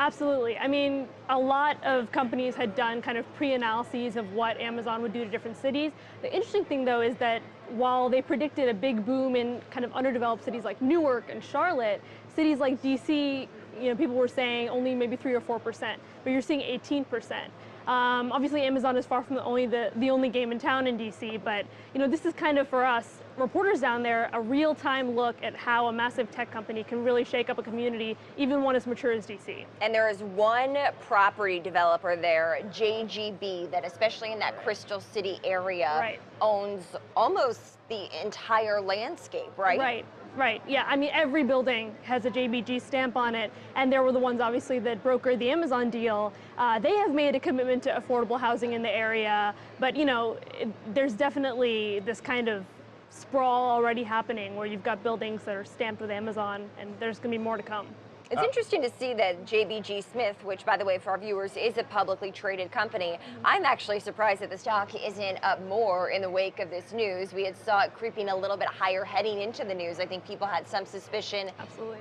Absolutely. I mean, a lot of companies had done kind of pre-analyses of what Amazon would do to different cities. The interesting thing, though, is that while they predicted a big boom in kind of underdeveloped cities like Newark and Charlotte, cities like DC, people were saying only maybe 3 or 4%, but you're seeing 18%. Obviously, Amazon is far from the only game in town in DC, but this is kind of for us reporters down there a real-time look at how a massive tech company can really shake up a community, even one as mature as DC. And there is one property developer there, JGB, that especially in that Crystal City area owns almost the entire landscape, right? Right, yeah. I mean, every building has a JBG stamp on it, and they were the ones, obviously, that brokered the Amazon deal. They have made a commitment to affordable housing in the area, but, there's definitely this kind of sprawl already happening where you've got buildings that are stamped with Amazon, and there's going to be more to come. It's interesting to see that JBG Smith, which, by the way, for our viewers, is a publicly traded company. I'm actually surprised that the stock isn't up more in the wake of this news. We had saw it creeping a little bit higher heading into the news. I think people had some suspicion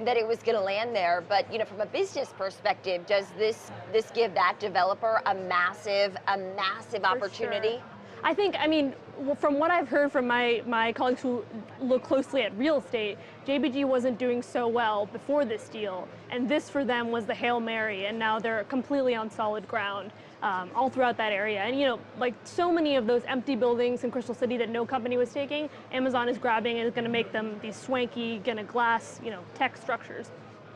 that it was going to land there. But, from a business perspective, does this give that developer a massive opportunity? Sure. I mean, from what I've heard from my colleagues who look closely at real estate, JBG wasn't doing so well before this deal, and this for them was the Hail Mary, and now they're completely on solid ground all throughout that area. And like so many of those empty buildings in Crystal City that no company was taking, Amazon is grabbing and is going to make them these swanky, glass, tech structures.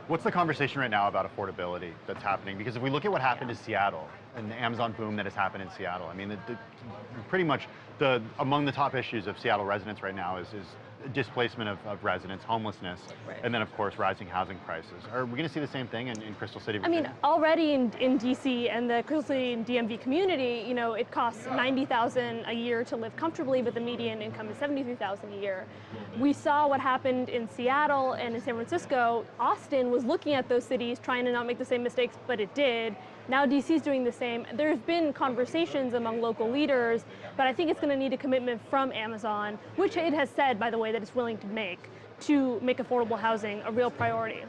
What's the conversation right now about affordability that's happening? Because if we look at what happened in Seattle and the Amazon boom that has happened in Seattle, I mean, pretty much among the top issues of Seattle residents right now is displacement of residents, homelessness, and then of course rising housing prices. Are we going to see the same thing in Crystal City, Virginia? I mean, already in DC and the Crystal City and DMV community, it costs $90,000 a year to live comfortably, but the median income is $73,000 a year. We saw what happened in Seattle and in San Francisco. Austin was looking at those cities, trying to not make the same mistakes, but it did. Now DC is doing the same. There's been conversations among local leaders, but I think it's going to need a commitment from Amazon, which it has said, by the way, that it's willing to make affordable housing a real priority.